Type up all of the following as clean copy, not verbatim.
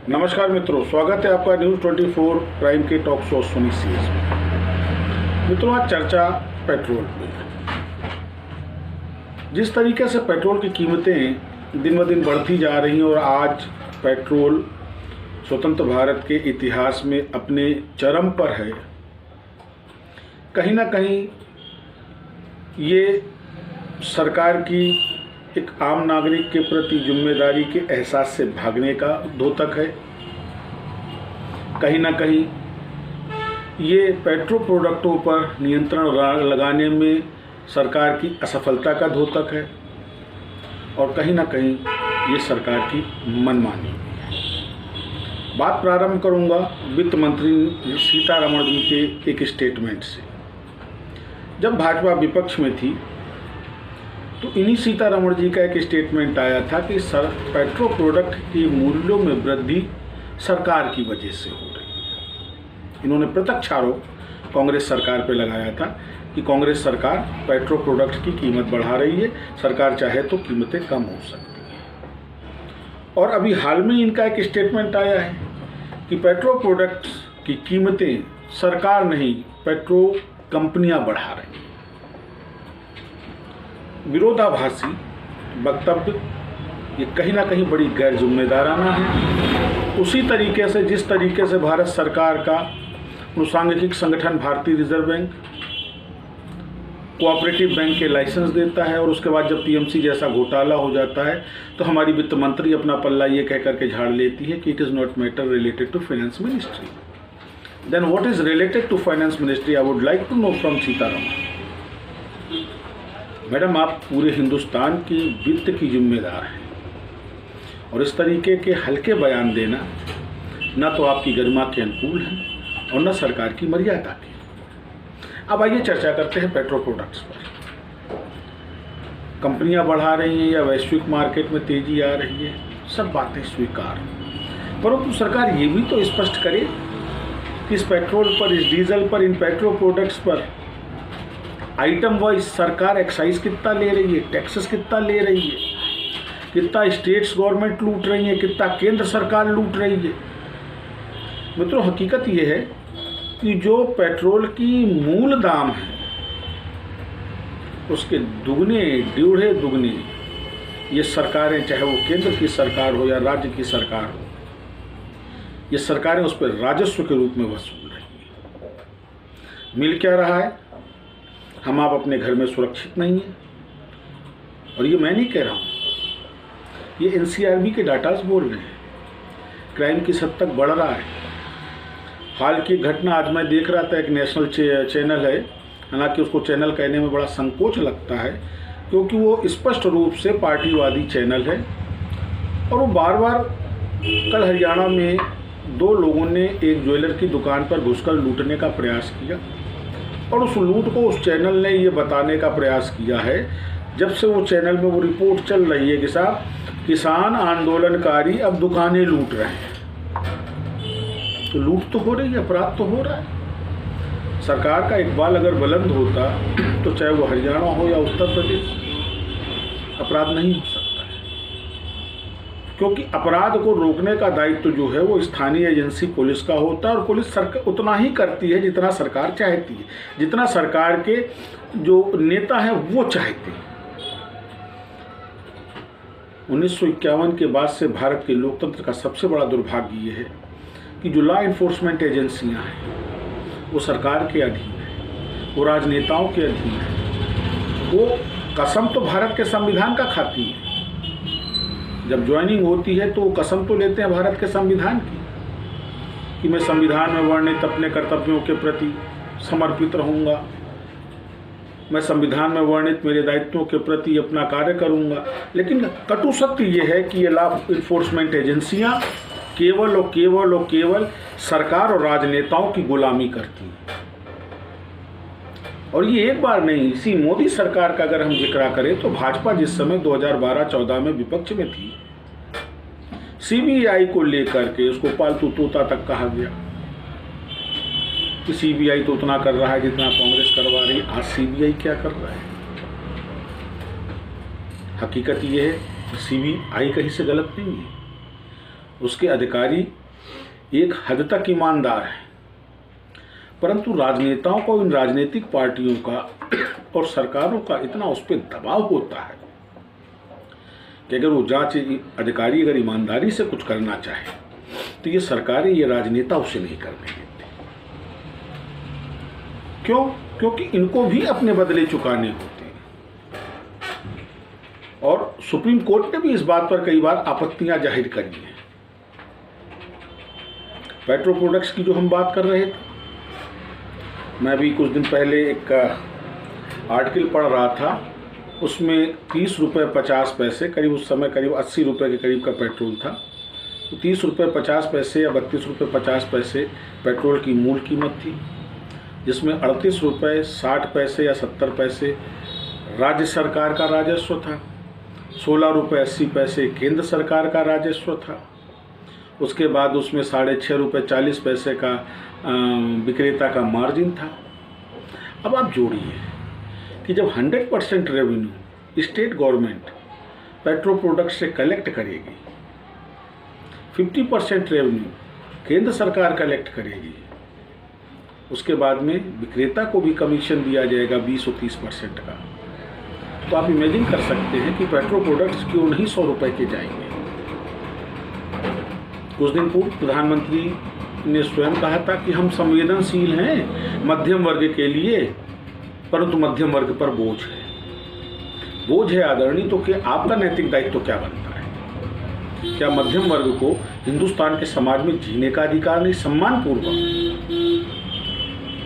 नमस्कार मित्रों, स्वागत है आपका न्यूज़ 24 प्राइम के टॉक शो सोनी सीएस में। मित्रों, आज चर्चा पेट्रोल पे है। जिस तरीके से पेट्रोल की कीमतें दिन ब दिन बढ़ती जा रही हैं और आज पेट्रोल स्वतंत्र भारत के इतिहास में अपने चरम पर है, कहीं ना कहीं ये सरकार की एक आम नागरिक के प्रति जिम्मेदारी के एहसास से भागने का द्योतक है। कहीं ना कहीं ये पेट्रो प्रोडक्टों पर नियंत्रण लगाने में सरकार की असफलता का द्योतक है और कहीं ना कहीं ये सरकार की मनमानी है। बात प्रारंभ करूंगा वित्त मंत्री सीतारमण जी के एक स्टेटमेंट से। जब भाजपा विपक्ष में थी तो इन्हीं सीतारमण जी का एक स्टेटमेंट आया था कि पेट्रो प्रोडक्ट के मूल्यों में वृद्धि सरकार की वजह से हो रही है। इन्होंने प्रत्यक्ष आरोप कांग्रेस सरकार पर लगाया था कि कांग्रेस सरकार पेट्रो प्रोडक्ट की कीमत बढ़ा रही है, सरकार चाहे तो कीमतें कम हो सकती हैं। और अभी हाल में इनका एक स्टेटमेंट आया है कि पेट्रो प्रोडक्ट्स की कीमतें सरकार नहीं, पेट्रो कंपनियां बढ़ा रही हैं। विरोधाभासी वक्तव्य ये कहीं ना कहीं बड़ी गैर जिम्मेदाराना है। उसी तरीके से जिस तरीके से भारत सरकार का अनुसांगिक संगठन भारतीय रिजर्व बैंक कोऑपरेटिव बैंक के लाइसेंस देता है और उसके बाद जब पीएमसी जैसा घोटाला हो जाता है तो हमारी वित्त मंत्री अपना पल्ला ये कह करके झाड़ लेती है कि it is not matter related to finance ministry. Then what is related to finance ministry? I would like to know from Sitharaman. Madam, आप पूरे हिंदुस्तान की वित्त की जिम्मेदार हैं और इस तरीके के हल्के बयान देना न तो आपकी गरिमा के अनुकूल है और न सरकार की मर्यादा के। अब आइए चर्चा करते हैं पेट्रो प्रोडक्ट्स पर। कंपनियां बढ़ा रही हैं या वैश्विक मार्केट में तेजी आ रही है, सब बातें स्वीकार, परंतु सरकार ये भी तो स्पष्ट करे कि इस पेट्रोल पर, इस डीजल पर, इन पेट्रो प्रोडक्ट्स पर आइटम वाइज सरकार एक्साइज कितना ले रही है, टैक्सेस कितना ले रही है, कितना स्टेट्स गवर्नमेंट लूट रही है, कितना केंद्र सरकार लूट रही है। मित्रों, हकीकत ये है कि जो पेट्रोल की मूल दाम है उसके दुगने, डेढ़े दुगने ये सरकारें, चाहे वो केंद्र की सरकार हो या राज्य की सरकार हो, ये सरकारें उस पर राजस्व के रूप में वसूल रही हैं। मिल क्या रहा है? हम आप अपने घर में सुरक्षित नहीं हैं। और ये मैं नहीं कह रहा हूँ, ये एनसीआरबी के डाटाज बोल रहे हैं। क्राइम किस हद तक बढ़ रहा है। हाल की घटना आज मैं देख रहा था, एक नेशनल चैनल है, हालांकि उसको चैनल कहने में बड़ा संकोच लगता है क्योंकि वो स्पष्ट रूप से पार्टीवादी चैनल है और वो बार बार, कल हरियाणा में 2 लोगों ने एक ज्वेलर की दुकान पर घुसकर लूटने का प्रयास किया और उस लूट को उस चैनल ने ये बताने का प्रयास किया है, जब से वो चैनल में वो रिपोर्ट चल रही है कि साहब किसान आंदोलनकारी अब दुकानें लूट रहे हैं। तो लूट तो हो रही है, अपराध तो हो रहा है। सरकार का इकबाल अगर बुलंद होता तो चाहे वो हरियाणा हो या उत्तर प्रदेश, अपराध नहीं हो सकता है, क्योंकि अपराध को रोकने का दायित्व जो है वो स्थानीय एजेंसी पुलिस का होता है और पुलिस सरकार उतना ही करती है जितना सरकार चाहती है, जितना सरकार के जो नेता हैं वो चाहते हैं। 1951 के बाद से भारत के लोकतंत्र का सबसे बड़ा दुर्भाग्य ये है कि जो लॉ इन्फोर्समेंट एजेंसियां हैं वो सरकार के अधीन है, वो राजनेताओं के अधीन है। वो कसम तो भारत के संविधान का खाती है। जब ज्वाइनिंग होती है तो वो कसम तो लेते हैं भारत के संविधान की कि मैं संविधान में वर्णित अपने कर्तव्यों के प्रति समर्पित रहूँगा, मैं संविधान में वर्णित मेरे दायित्वों के प्रति अपना कार्य करूँगा। लेकिन कटु सत्य ये है कि ये लॉ इन्फोर्समेंट एजेंसियाँ केवल और केवल और केवल सरकार और राजनेताओं की गुलामी करती हैं। और ये एक बार नहीं, इसी मोदी सरकार का अगर हम जिक्र करें तो भाजपा जिस समय 2012-14 में विपक्ष में थी, सीबीआई को लेकर के उसको पालतू तोता तक कहा गया कि सीबीआई तो उतना कर रहा है जितना कांग्रेस करवा रही है। आज सीबीआई क्या कर रहा है? हकीकत ये है कि सीबीआई कहीं से गलत नहीं है। उसके अधिकारी एक हद तक ईमानदार हैं, परंतु राजनेताओं को, इन राजनीतिक पार्टियों का और सरकारों का इतना उस पर दबाव होता है कि अगर वो जांच अधिकारी अगर ईमानदारी से कुछ करना चाहे तो ये सरकारें, ये राजनेता उसे नहीं करने देते। क्यों? क्योंकि इनको भी अपने बदले चुकाने होते हैं। और सुप्रीम कोर्ट ने भी इस बात पर कई बार आपत्तियां जाहिर करी हैं। पेट्रो प्रोडक्ट्स की जो हम बात कर रहे थे, मैं भी कुछ दिन पहले एक आर्टिकल पढ़ रहा था, उसमें 30 रुपये 50 पैसे, करीब उस समय करीब 80 रुपये के करीब का पेट्रोल था। तो 30 रुपये 50 पैसे या 32 रुपये 50 पैसे पेट्रोल की मूल कीमत थी, जिसमें 38 रुपये 60 पैसे या 70 पैसे राज्य सरकार का राजस्व था, 16 रुपये 80 पैसे केंद्र सरकार का राजस्व था। उसके बाद उसमें 6.5 रुपये 40 पैसे का विक्रेता का मार्जिन था। अब आप जोड़िए कि जब 100% revenue state government petro product से कलेक्ट करेगी, 50% रेवेन्यू केंद्र सरकार कलेक्ट करेगी, उसके बाद में विक्रेता को भी कमीशन दिया जाएगा 20 और 30% का, तो आप इमेजिन कर सकते हैं कि पेट्रो प्रोडक्ट्स क्यों नहीं 100 रुपये के जाएंगे। कुछ दिन पूर्व प्रधानमंत्री ने स्वयं कहा था कि हम संवेदनशील हैं मध्यम वर्ग के लिए, परंतु मध्यम वर्ग पर बोझ है। बोझ है आदरणीय, तो क्या आपका नैतिक दायित्व तो क्या बनता है? क्या मध्यम वर्ग को हिंदुस्तान के समाज में जीने का अधिकार नहीं, सम्मान पूर्वक?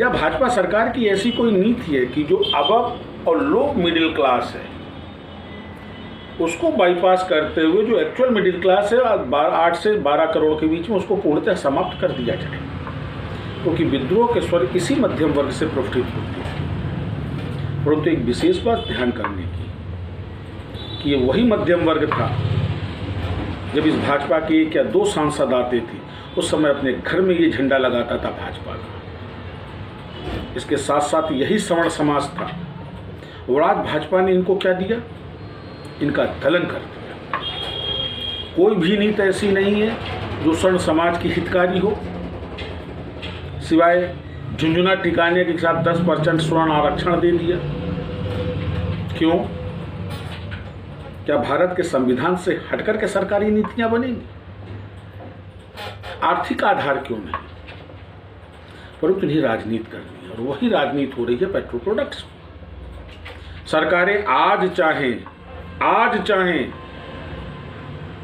या भाजपा सरकार की ऐसी कोई नीति है कि जो अबव और लो मिडिल क्लास है उसको बाईपास करते हुए जो एक्चुअल मिडिल क्लास है 8 से 12 करोड़ के बीच में उसको पूर्णतः समाप्त कर दिया जाए, क्योंकि विद्रोह के स्वर इसी मध्यम वर्ग से प्रफुल्लित होते हैं। परंतु एक विशेष बात ध्यान करने की कि ये वही मध्यम वर्ग था जब इस भाजपा के 1 या 2 सांसद आते थे, उस समय अपने घर में ये झंडा लगाता था भाजपा का। इसके साथ साथ यही सवर्ण समाज था, और आज भाजपा ने इनको क्या दिया? इनका दलन कर दिया। कोई भी नीति ऐसी नहीं है जो स्वर्ण समाज की हितकारी हो, सिवाय झुंझुना टिकाने के साथ 10% स्वर्ण आरक्षण दे दिया। क्यों? क्या भारत के संविधान से हटकर के सरकारी नीतियां बनेंगी? आर्थिक आधार क्यों नहीं? परंतु इन्हें राजनीति करनी है, और वही राजनीति हो रही है पेट्रो प्रोडक्ट्स। सरकारें आज चाहें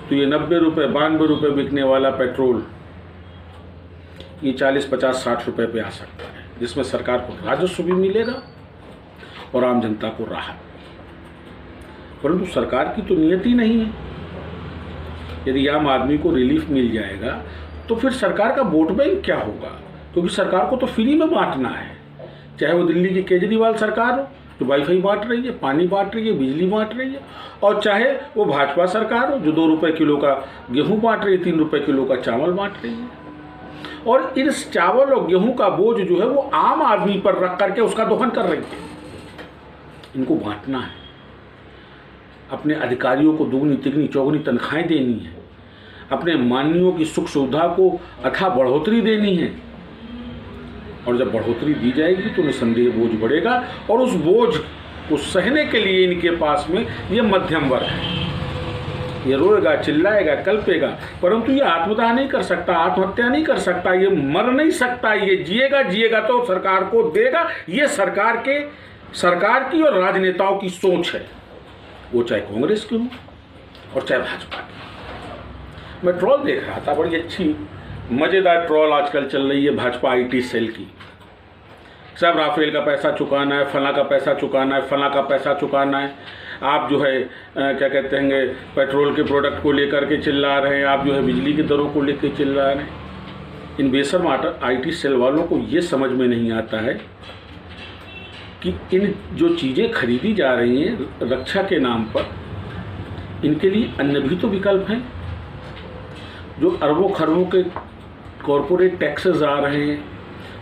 तो ये 90 रुपये 92 रुपये बिकने वाला पेट्रोल ये 40 50 60 रुपये पे आ सकता है, जिसमें सरकार को राजस्व भी मिलेगा और आम जनता को राहत। परंतु सरकार की तो नियत ही नहीं है। यदि आम आदमी को रिलीफ मिल जाएगा तो फिर सरकार का वोट बैंक क्या होगा? क्योंकि सरकार को तो फ्री में बांटना है, चाहे वो दिल्ली की केजरीवाल सरकार हो जो वाईफाई बांट रही है, पानी बांट रही है, बिजली बांट रही है, और चाहे वो भाजपा सरकार हो जो 2 रुपये किलो का गेहूं बांट रही है, 3 रुपये किलो का चावल बांट रही है। और इस चावल और गेहूं का बोझ जो है वो आम आदमी पर रख करके उसका दोहन कर रही है। इनको बांटना है, अपने अधिकारियों को दुगनी तिगनी चौगनी तनख्वाहें देनी है, अपने माननीयों की सुख सुविधा को अथाह बढ़ोतरी देनी है, और जब बढ़ोतरी दी जाएगी तो निसंदेह बोझ बढ़ेगा, और उस बोझ को सहने के लिए इनके पास में ये मध्यम वर्ग है। ये रोएगा, चिल्लाएगा, कल्पेगा, परंतु ये आत्मदाह नहीं कर सकता, आत्महत्या नहीं कर सकता, ये मर नहीं सकता। ये जिएगा तो सरकार को देगा। ये सरकार की और राजनेताओं की सोच है, वो चाहे कांग्रेस की हो और चाहे भाजपा की। मैं ट्रोल देख रहा था, बड़ी अच्छी मज़ेदार ट्रोल आजकल चल रही है भाजपा IT सेल की। सब राफेल का पैसा चुकाना है, फला का पैसा चुकाना है, फला का पैसा चुकाना है। आप जो है क्या कहते हैं, पेट्रोल के प्रोडक्ट को लेकर के चिल्ला रहे हैं, आप जो है बिजली की दरों को लेकर चिल्ला रहे हैं। इन बेशर्म IT सेल वालों को ये समझ में नहीं आता है कि इन जो चीज़ें खरीदी जा रही हैं रक्षा के नाम पर, इनके लिए अन्य भी तो विकल्प हैं। जो अरबों खरबों के कॉरपोरेट टैक्सेस आ रहे हैं,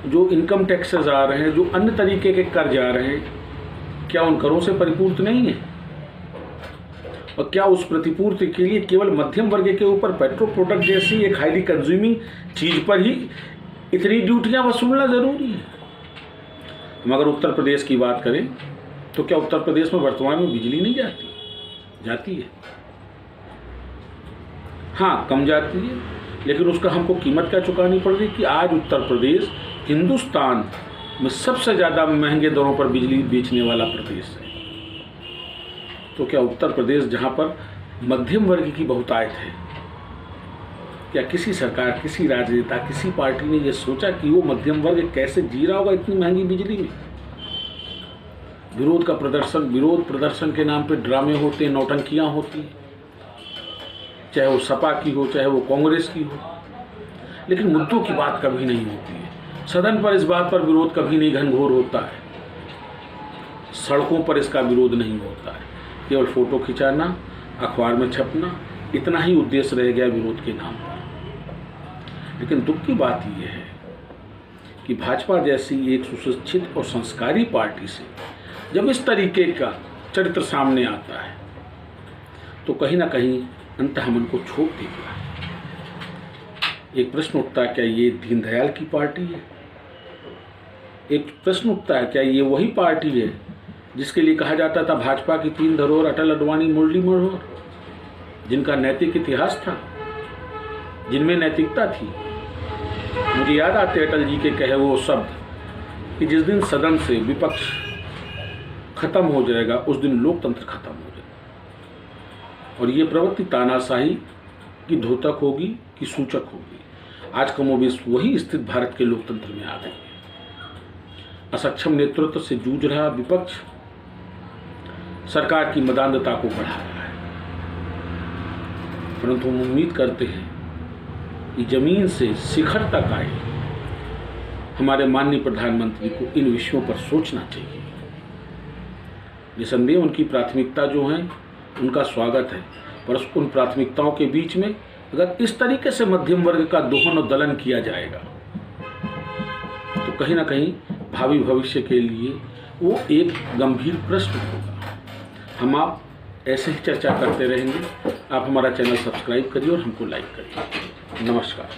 जो इनकम टैक्सेस आ रहे हैं, जो अन्य तरीके के कर जा रहे हैं, क्या उन करों से परिपूर्त नहीं है? और क्या उस प्रतिपूर्ति के लिए केवल मध्यम वर्ग के ऊपर पेट्रोल प्रोडक्ट जैसी एक हाईली कंज्यूमिंग चीज पर ही इतनी ड्यूटियां वसूलना जरूरी है? हम अगर उत्तर प्रदेश की बात करें तो क्या उत्तर प्रदेश में वर्तमान में बिजली नहीं जाती? जाती है, हाँ कम जाती है, लेकिन उसका हमको कीमत क्या चुकानी पड़ रही कि आज उत्तर प्रदेश हिंदुस्तान में सबसे ज़्यादा महंगे दरों पर बिजली बेचने वाला प्रदेश है। तो क्या उत्तर प्रदेश जहाँ पर मध्यम वर्ग की बहुतायत है, क्या किसी सरकार, किसी राजनेता, किसी पार्टी ने यह सोचा कि वो मध्यम वर्ग कैसे जी रहा होगा इतनी महंगी बिजली में? विरोध प्रदर्शन के नाम पे ड्रामे होते हैं, नौटंकियां होती हैं, चाहे वो सपा की हो, चाहे वो कांग्रेस की हो, लेकिन मुद्दों की बात कभी नहीं होती है। सदन पर इस बात पर विरोध कभी नहीं घनघोर होता है, सड़कों पर इसका विरोध नहीं होता है, केवल फोटो खिंचाना, अखबार में छपना, इतना ही उद्देश्य रह गया विरोध के नाम पर। लेकिन दुख की बात यह है कि भाजपा जैसी एक सुशिक्षित और संस्कारी पार्टी से जब इस तरीके का चरित्र सामने आता है तो कहीं ना कहीं अंततः मन को छोड़ देता है। एक प्रश्न उठता है, क्या ये दीनदयाल की पार्टी है? एक प्रश्न उठता है, क्या ये वही पार्टी है जिसके लिए कहा जाता था भाजपा की 3 धरोहर अटल, अडवाणी, मुरली मनोहर, जिनका नैतिक इतिहास था, जिनमें नैतिकता थी? मुझे याद आते अटल जी के कहे वो शब्द कि जिस दिन सदन से विपक्ष खत्म हो जाएगा उस दिन लोकतंत्र खत्म हो जाएगा। और ये प्रवृत्ति तानाशाही की द्योतक होगी कि सूचक होगी। आज कमोबेश वही स्थिति भारत के लोकतंत्र में आ गई है। असक्षम नेतृत्व से जूझ रहा विपक्ष सरकार की मदानता को बढ़ा रहा है, परंतु हम उम्मीद करते हैं कि जमीन से शिखर तक आए हमारे माननीय प्रधानमंत्री को इन विषयों पर सोचना चाहिए। निसंदेह उनकी प्राथमिकता जो है उनका स्वागत है, पर उन प्राथमिकताओं के बीच में अगर इस तरीके से मध्यम वर्ग का दोहन और दलन किया जाएगा तो कहीं ना कहीं भावी भविष्य के लिए वो एक गंभीर प्रश्न होगा। हम आप ऐसे ही चर्चा करते रहेंगे। आप हमारा चैनल सब्सक्राइब करिए और हमको लाइक करिए। नमस्कार।